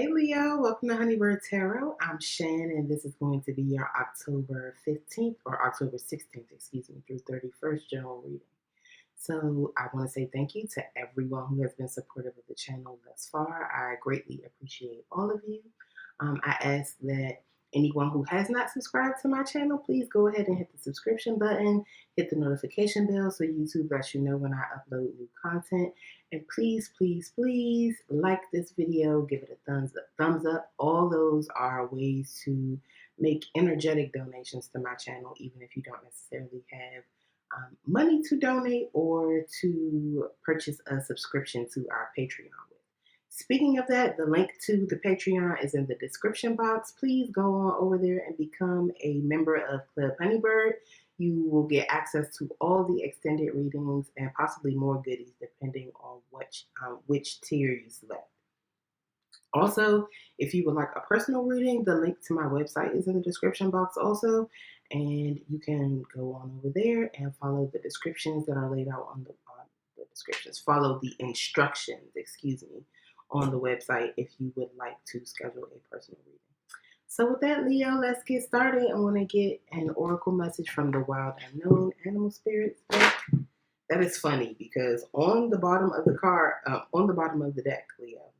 Hey Leo, welcome to Honeybird Tarot. I'm Shan, and this is going to be your October 15th or October 16th, excuse me, through 31st general reading. So I want to say thank you to everyone who has been supportive of the channel thus far. I greatly appreciate all of you. I ask that anyone who has not subscribed to my channel, please go ahead and hit the subscription button, hit the notification bell so YouTube lets you know when I upload new content. And please, please, please like this video, give it a thumbs up. All those are ways to make energetic donations to my channel, even if you don't necessarily have money to donate or to purchase a subscription to our Patreon with. Speaking of that, the link to the Patreon is in the description box. Please go on over there and become a member of Club Honeybird. You will get access to all the extended readings and possibly more goodies depending on which tier you select. Also, if you would like a personal reading, the link to my website is in the description box also, and you can go on over there and follow the descriptions that are laid out on the descriptions. Follow the instructions, excuse me, on the website if you would like to schedule a personal reading. So with that, Leo, let's get started. I want to get an oracle message from the Wild Unknown Animal Spirits deck. That is funny because on the bottom of the card, on the bottom of the deck, Leo,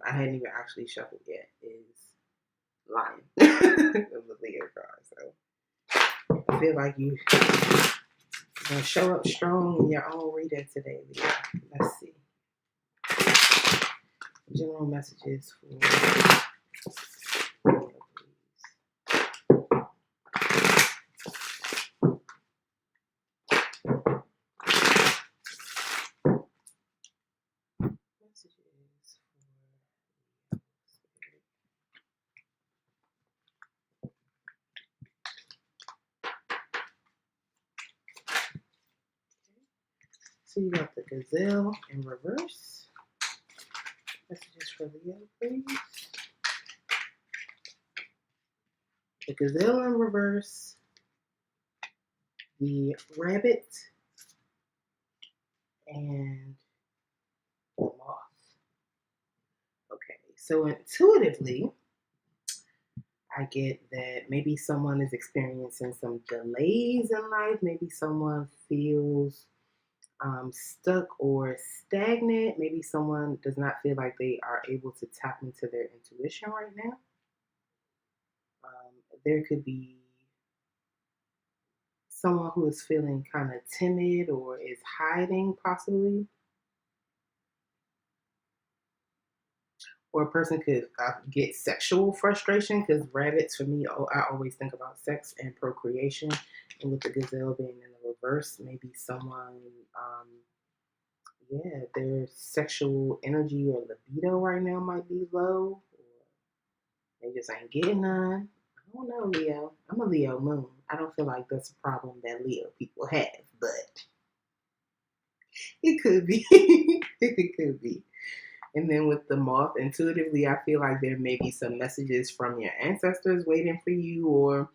I hadn't even actually shuffled yet, is Lion. It was a Leo card. So I feel like you're going to show up strong in your own reading today, Leo. Let's see. General messages for So you got the Gazelle in reverse. Messages for Leo, please. The Gazelle in reverse. The Rabbit. And the Moth. Okay, so intuitively, I get that maybe someone is experiencing some delays in life. Maybe someone feels stuck or stagnant. Maybe someone does not feel like they are able to tap into their intuition right now. There could be someone who is feeling kind of timid or is hiding possibly. Or a person could get sexual frustration because rabbits, for me, I always think about sex and procreation. And with the Gazelle being in the reverse, maybe someone, their sexual energy or libido right now might be low. Or they just ain't getting none. I don't know, Leo. I'm a Leo moon. I don't feel like that's a problem that Leo people have, but it could be. It could be. And then with the Moth, intuitively, I feel like there may be some messages from your ancestors waiting for you or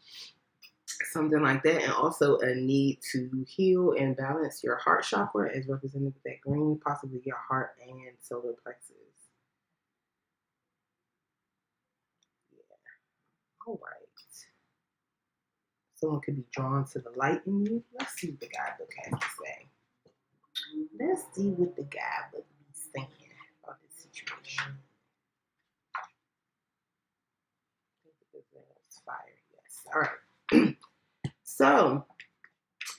something like that. And also a need to heal and balance your heart chakra as represented with that green, possibly your heart and solar plexus. Yeah. All right. Someone could be drawn to the light in you. Let's see what the guidebook has to say. Let's see what the guidebook is saying about this situation. Fire, yes. All right. So,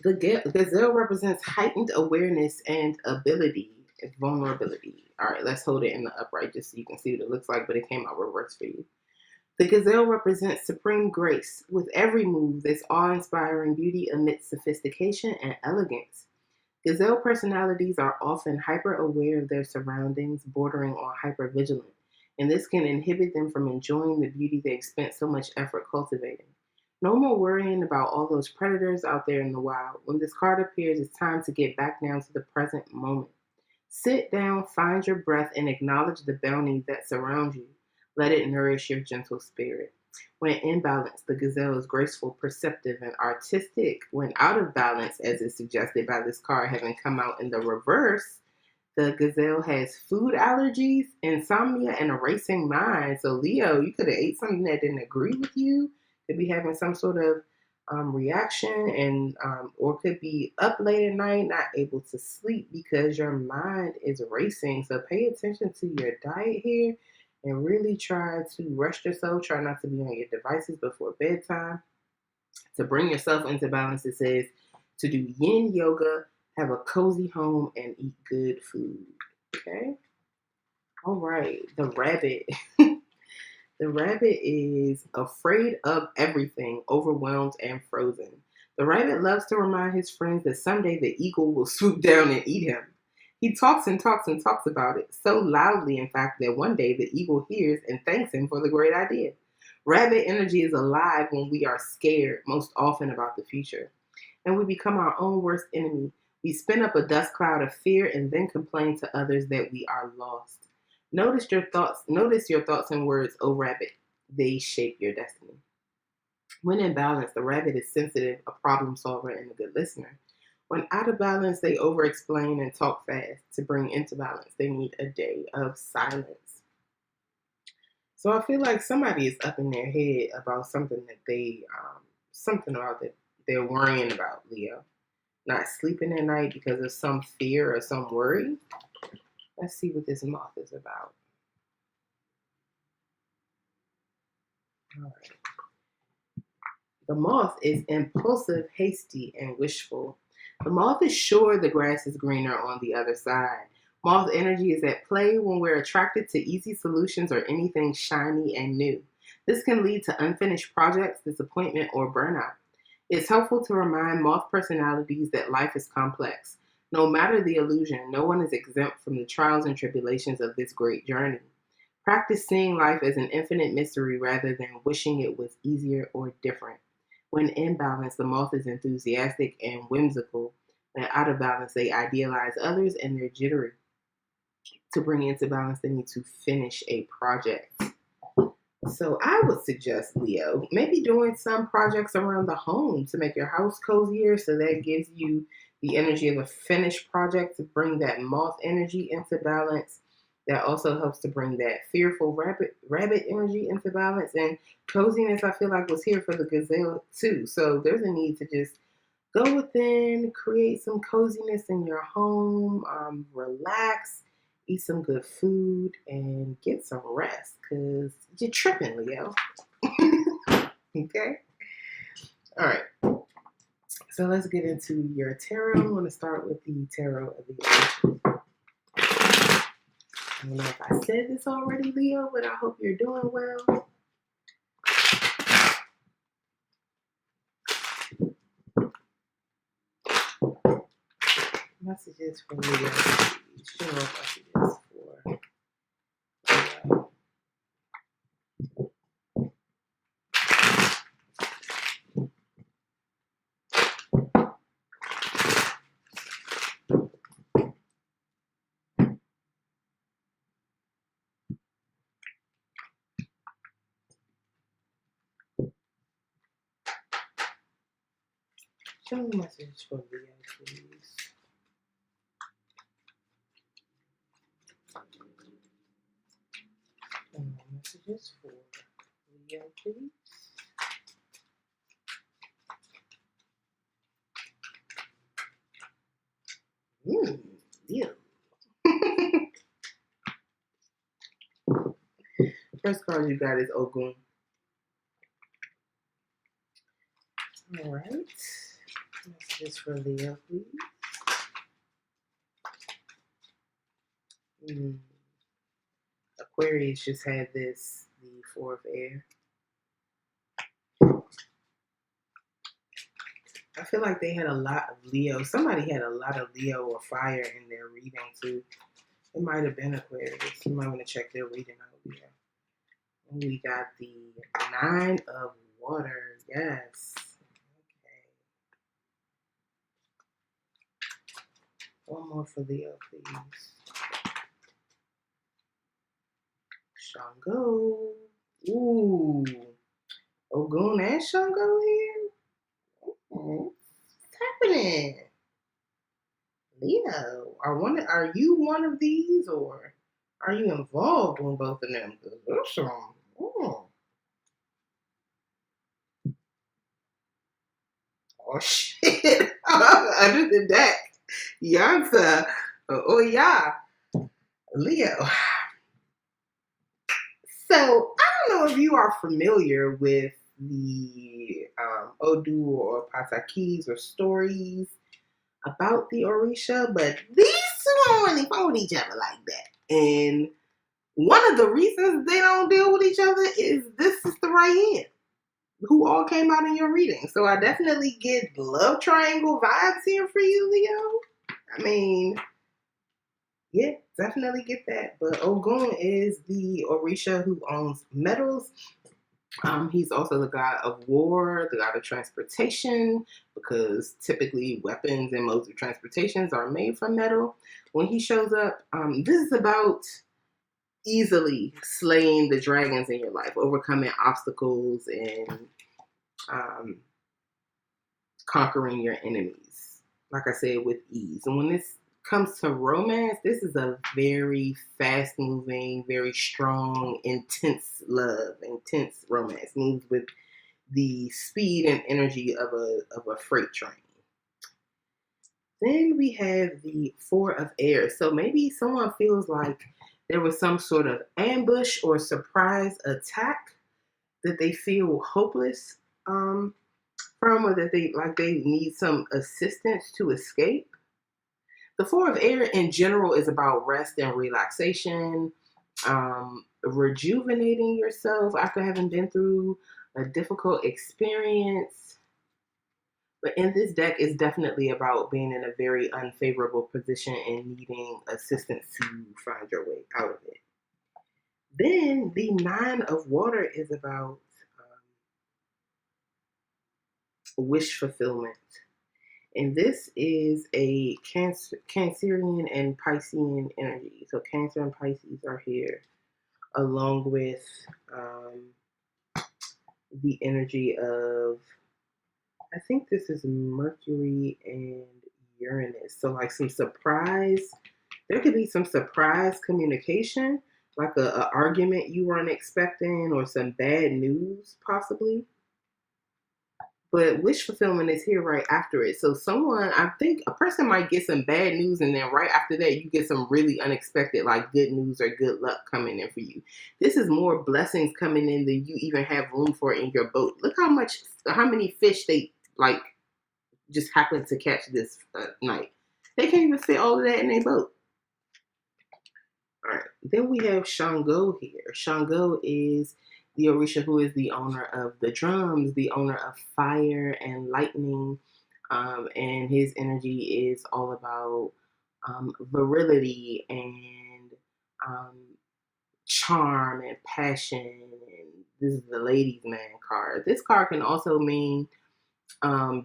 the Gazelle represents heightened awareness and ability and vulnerability. All right, let's hold it in the upright just so you can see what it looks like, but it came out reverse for you. The Gazelle represents supreme grace. With every move, this awe-inspiring beauty amidst sophistication and elegance. Gazelle personalities are often hyper-aware of their surroundings, bordering on hyper-vigilant, and this can inhibit them from enjoying the beauty they've spent so much effort cultivating. No more worrying about all those predators out there in the wild. When this card appears, it's time to get back down to the present moment. Sit down, find your breath, and acknowledge the bounty that surrounds you. Let it nourish your gentle spirit. When in balance, the Gazelle is graceful, perceptive, and artistic. When out of balance, as is suggested by this card having come out in the reverse, The gazelle has food allergies, insomnia, and a racing mind. So, Leo, you could have ate something that didn't agree with you. Could be having some sort of reaction, and or could be up late at night, not able to sleep because your mind is racing. So, pay attention to your diet here, and really try to rest yourself. Try not to be on your devices before bedtime. To bring yourself into balance, it says to do yin yoga, have a cozy home, and eat good food. Okay? All right. The rabbit. The rabbit is afraid of everything, overwhelmed, and frozen. The rabbit loves to remind his friends that someday the eagle will swoop down and eat him. He talks and talks and talks about it, so loudly, in fact, that one day the eagle hears and thanks him for the great idea. Rabbit energy is alive when we are scared, most often about the future, and we become our own worst enemy. We spin up a dust cloud of fear and then complain to others that we are lost. Notice your thoughts and words, oh rabbit. They shape your destiny. When in balance, the rabbit is sensitive, a problem solver, and a good listener. When out of balance, they over explain and talk fast. To bring into balance, they need a day of silence. So I feel like somebody is up in their head about something that something about that they're worrying about, Leo. Not sleeping at night because of some fear or some worry. Let's see what this moth is about. All right. The moth is impulsive, hasty, and wishful. The moth is sure the grass is greener on the other side. Moth energy is at play when we're attracted to easy solutions or anything shiny and new. This can lead to unfinished projects, disappointment, or burnout. It's helpful to remind moth personalities that life is complex. No matter the illusion, no one is exempt from the trials and tribulations of this great journey. Practice seeing life as an infinite mystery rather than wishing it was easier or different. When in balance, the moth is enthusiastic and whimsical. When out of balance, they idealize others and they're jittery. To bring into balance, they need to finish a project. So I would suggest, Leo, maybe doing some projects around the home to make your house cozier. So that gives you the energy of a finished project to bring that moth energy into balance. That also helps to bring that fearful rabbit energy into balance. And coziness, I feel like, was here for the gazelle too. So there's a need to just go within, create some coziness in your home, relax, eat some good food, and get some rest because you're tripping, Leo. Okay? All right. So let's get into your tarot. I'm going to start with the tarot of the ocean. I don't know if I said this already, Leo, but I hope you're doing well. Messages for Leo. General messages for Leo. General message for Leo, please. General messages for Leo, please. Leo. First card you got is Ogun. All right. Messages for Leo, please. Aquarius just had this, the Four of Air. I feel like they had a lot of Leo. Somebody had a lot of Leo or fire in their reading too. It might have been Aquarius. You might want to check their reading out, Leo. And we got the Nine of Water. Yes. Okay. One more for Leo, please. Shango. Ooh. Ogun and Shango here? Okay. What's happening? Leo, are you one of these, or are you involved in both of them? 'Cause there's some, oh shit. Under the deck. Yansa. Oh yeah. Leo. So I don't know if you are familiar with the Odu or Patakis or stories about the Orisha, but these two don't really phone each other like that. And one of the reasons they don't deal with each other is this sister right here, who all came out in your reading. So I definitely get love triangle vibes here for you, Leo. I mean, yeah, definitely get that. But Ogun is the Orisha who owns metals. He's also the god of war, the god of transportation, because typically weapons and modes of transportations are made from metal. When he shows up, this is about easily slaying the dragons in your life, overcoming obstacles, and um, conquering your enemies. Like I said, with ease. And when this comes to romance, this is a very fast moving, very strong, intense love, intense romance. Moves with the speed and energy of a freight train. Then we have the Four of Air. So maybe someone feels like there was some sort of ambush or surprise attack that they feel hopeless from, or that they need some assistance to escape. The Four of Air in general is about rest and relaxation, rejuvenating yourself after having been through a difficult experience. But in this deck, it's definitely about being in a very unfavorable position and needing assistance to find your way out of it. Then the Nine of Water is about wish fulfillment. And this is a Cancerian and Piscean energy. So Cancer and Pisces are here, along with the energy of, I think this is Mercury and Uranus. So like some surprise, there could be some surprise communication, like a argument you weren't expecting or some bad news possibly. But wish fulfillment is here right after it. So I think a person might get some bad news, and then right after that, you get some really unexpected, like good news or good luck coming in for you. This is more blessings coming in than you even have room for in your boat. Look how many fish they like just happened to catch this night. They can't even fit all of that in their boat. All right. Then we have Shango here. Shango is the Orisha who is the owner of the drums, the owner of fire and lightning. And his energy is all about virility and um, charm and passion. And this is the ladies' man card. This card can also mean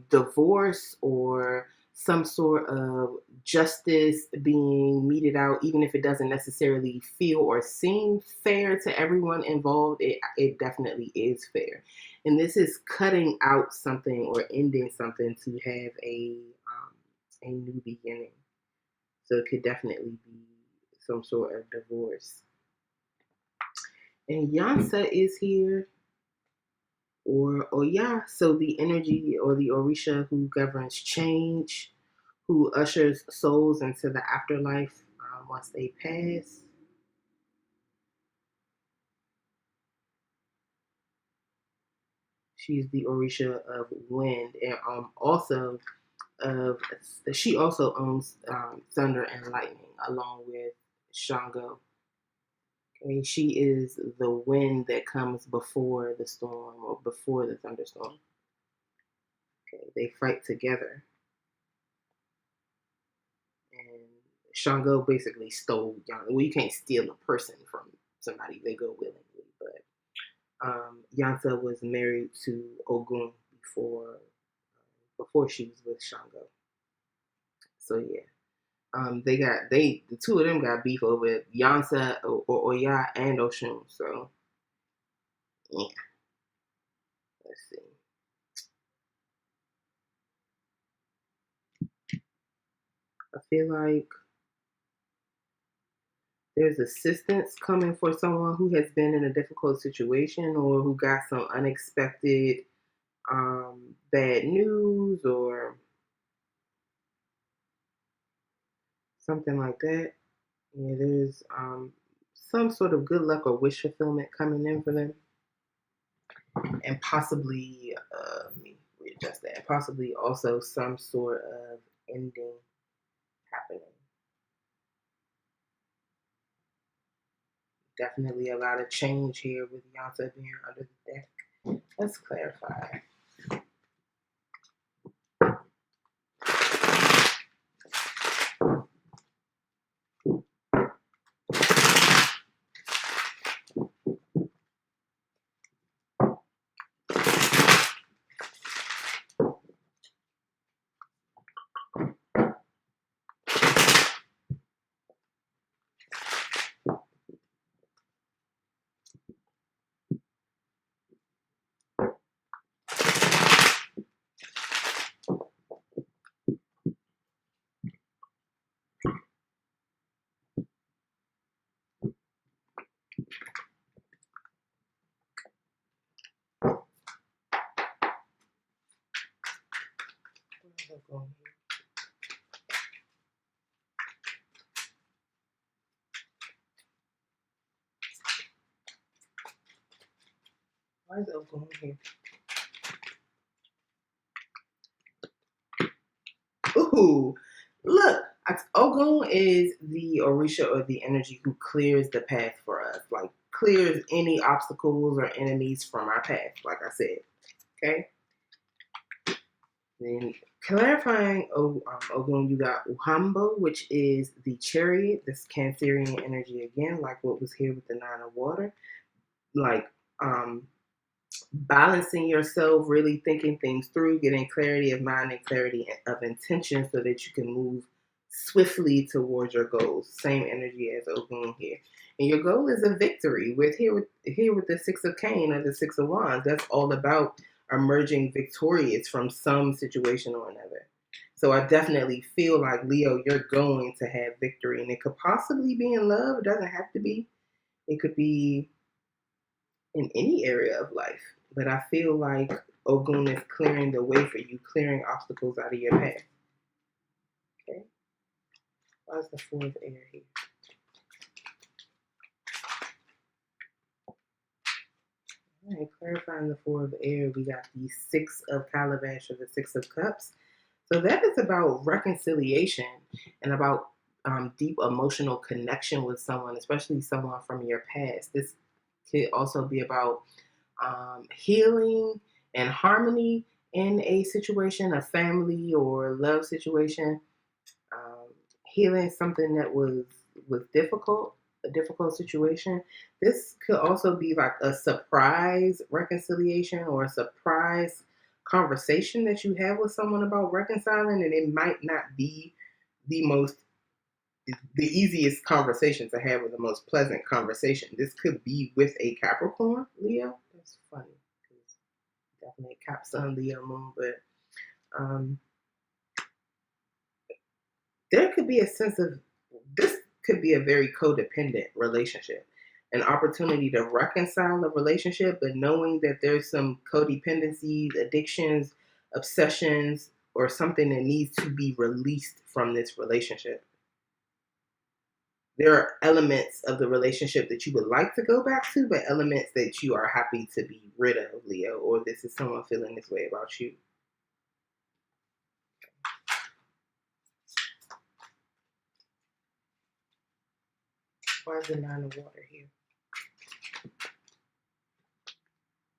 divorce or some sort of justice being meted out, even if it doesn't necessarily feel or seem fair to everyone involved. It definitely is fair, and this is cutting out something or ending something to have a new beginning. So it could definitely be some sort of divorce. And Yansa is here, or Oya, so the energy or the Orisha who governs change, who ushers souls into the afterlife once they pass. She's the Orisha of wind, and also of she also owns thunder and lightning, along with Shango. Okay, she is the wind that comes before the storm or before the thunderstorm. Okay, they fight together. And Shango basically stole Yana. Well, you can't steal a person from somebody; they go willingly. But Yansa was married to Ogun before she was with Shango. So yeah, the two of them got beef over Yansa or Oya and Oshun. So yeah, let's see. I feel like there's assistance coming for someone who has been in a difficult situation or who got some unexpected bad news or something like that. Yeah, there's some sort of good luck or wish fulfillment coming in for them, and possibly let me readjust that. Possibly also some sort of ending happening. Definitely a lot of change here with Yonta being under the deck. Let's clarify. Why is it going here? Ooh, look, Ogun is the Orisha or the energy who clears the path for us, like clears any obstacles or enemies from our path, like I said. Okay? Then clarifying Ogun, you got Uhambo, which is the chariot, this Cancerian energy again, like what was here with the Nine of Water. Like balancing yourself, really thinking things through, getting clarity of mind and clarity of intention so that you can move swiftly towards your goals. Same energy as Ogun here. And your goal is a victory. With the Six of Cane or the Six of Wands, that's all about emerging victorious from some situation or another. So I definitely feel like, Leo, you're going to have victory. And it could possibly be in love. It doesn't have to be. It could be in any area of life. But I feel like Ogun is clearing the way for you, clearing obstacles out of your path. Okay? Why is the Four of Air here? All right, clarifying the Four of Air, we got the Six of Calabash or the Six of Cups. So that is about reconciliation and about deep emotional connection with someone, especially someone from your past. This could also be about healing and harmony in a situation, a family or love situation. Healing something that was difficult, a difficult situation. This could also be like a surprise reconciliation or a surprise conversation that you have with someone about reconciling, and it might not be the easiest conversation to have or the most pleasant conversation. This could be with a Capricorn, Leo. That's funny because definitely Cap Sun, Leo Moon, but there could be a sense of this could be a very codependent relationship, an opportunity to reconcile a relationship, but knowing that there's some codependencies, addictions, obsessions, or something that needs to be released from this relationship. There are elements of the relationship that you would like to go back to, but elements that you are happy to be rid of, Leo, or this is someone feeling this way about you. Why is the Nine of Water here?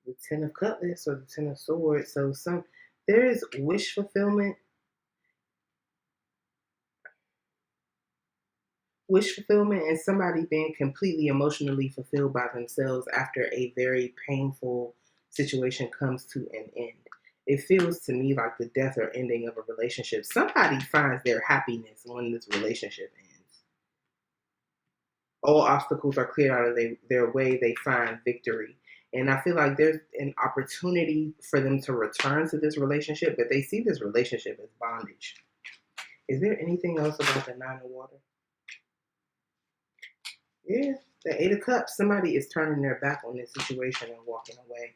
The Ten of Cutlass or the Ten of Swords. So there is wish fulfillment. Wish fulfillment and somebody being completely emotionally fulfilled by themselves after a very painful situation comes to an end. It feels to me like the death or ending of a relationship. Somebody finds their happiness when this relationship ends. All obstacles are cleared out of their way. They find victory. And I feel like there's an opportunity for them to return to this relationship, but they see this relationship as bondage. Is there anything else about the Nine of Water? Yeah, the Eight of Cups. Somebody is turning their back on this situation and walking away.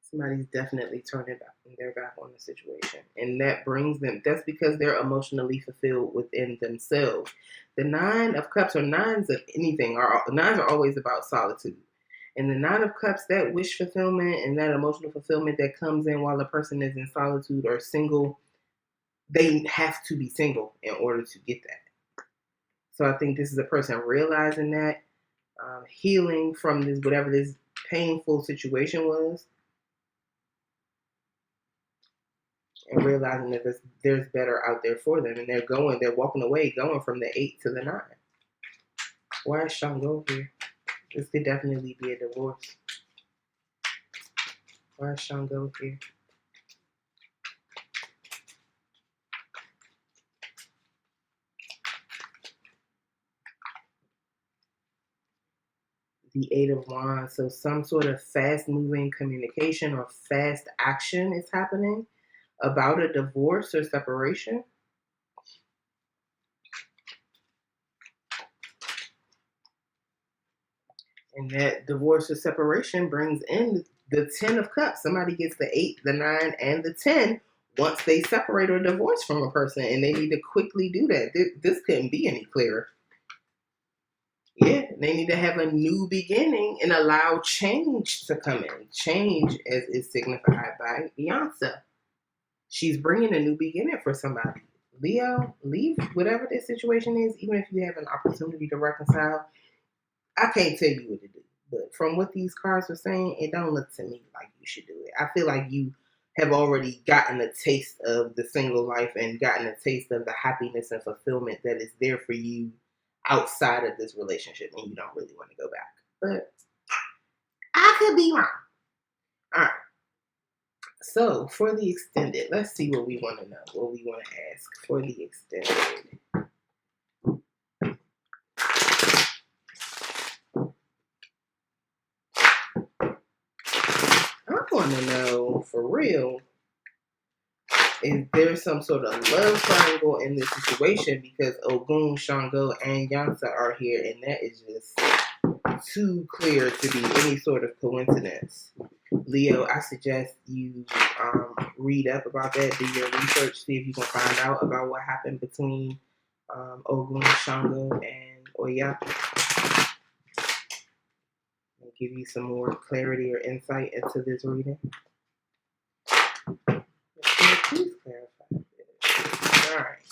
Somebody's definitely turning their back on the situation. And that brings them, that's because they're emotionally fulfilled within themselves. The Nine of Cups, or nines of anything, nines are always about solitude. And the Nine of Cups, that wish fulfillment and that emotional fulfillment that comes in while a person is in solitude or single, they have to be single in order to get that. So I think this is a person realizing that, healing from this, whatever this painful situation was, and realizing that there's better out there for them, and they're walking away, going from the 8 to the 9. Why is Shango here? This could definitely be a divorce. Why is Shango here? The 8 of Wands, so some sort of fast-moving communication or fast action is happening about a divorce or separation. And that divorce or separation brings in the 10 of Cups. Somebody gets the 8, the 9, and the 10 once they separate or divorce from a person, and they need to quickly do that. This couldn't be any clearer. Yeah, they need to have a new beginning and allow change to come in. Change, as is signified by Beyonce. She's bringing a new beginning for somebody. Leo, leave whatever this situation is, even if you have an opportunity to reconcile. I can't tell you what to do, but from what these cards are saying, it don't look to me like you should do it. I feel like you have already gotten a taste of the single life and gotten a taste of the happiness and fulfillment that is there for you outside of this relationship, and you don't really want to go back. But I could be wrong. All right. So for the extended, let's see what we want to know, what we want to ask for the extended. I want to know, for real, is there some sort of love triangle in this situation, because Ogun, Shango, and Yansa are here, and that is just too clear to be any sort of coincidence. Leo, I suggest you read up about that, do your research, see if you can find out about what happened between Ogun, Shango, and Oya, and give you some more clarity or insight into this reading. Please clarify this. All right.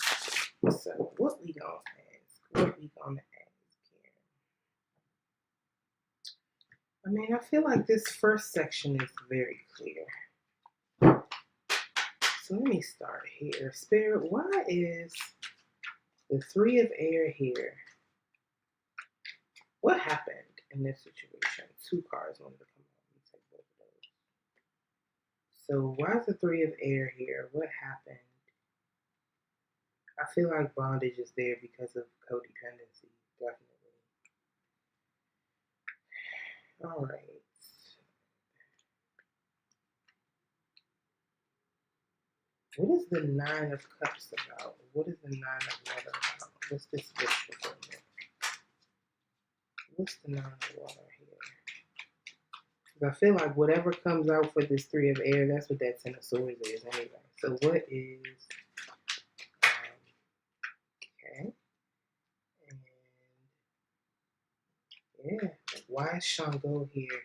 So what we gonna ask? What we gonna ask here? I mean, I feel like this first section is very clear. So let me start here. Spirit, why is the 3 of Air here? What happened in this situation? 2 cards wanted to come out. Let me take both of those. So why is the 3 of Air here? What happened? I feel like bondage is there because of codependency, definitely. All right. What is the 9 of Cups about? What is the 9 of Water about? What's this wish fulfillment? What's the 9 of Water here? Because I feel like whatever comes out for this 3 of Air, that's what that 10 of Swords is anyway. So what is... okay. And yeah, why is Shango here?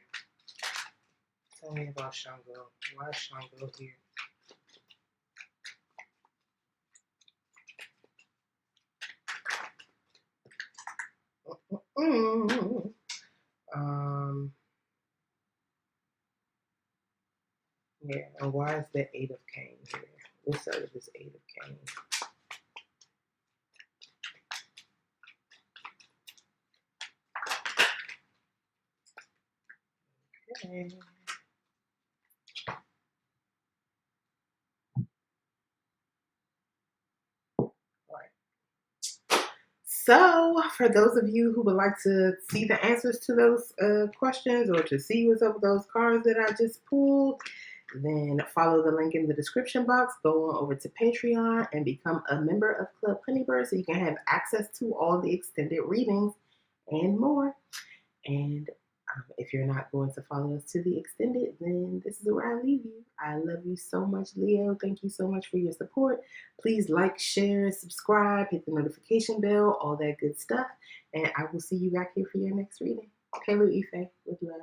Tell me about Shango. Why is Shango here? Yeah, and why is the 8 of Canes here? What's up with this 8 of Canes? Okay. So, for those of you who would like to see the answers to those questions, or to see what's up with those cards that I just pulled, then follow the link in the description box. Go on over to Patreon and become a member of Club Honeybird so you can have access to all the extended readings and more. And if you're not going to follow us to the extended, then this is where I leave you. I love you so much, Leo. Thank you so much for your support. Please like, share, subscribe, hit the notification bell, all that good stuff. And I will see you back here for your next reading. Hello, Ife, with love.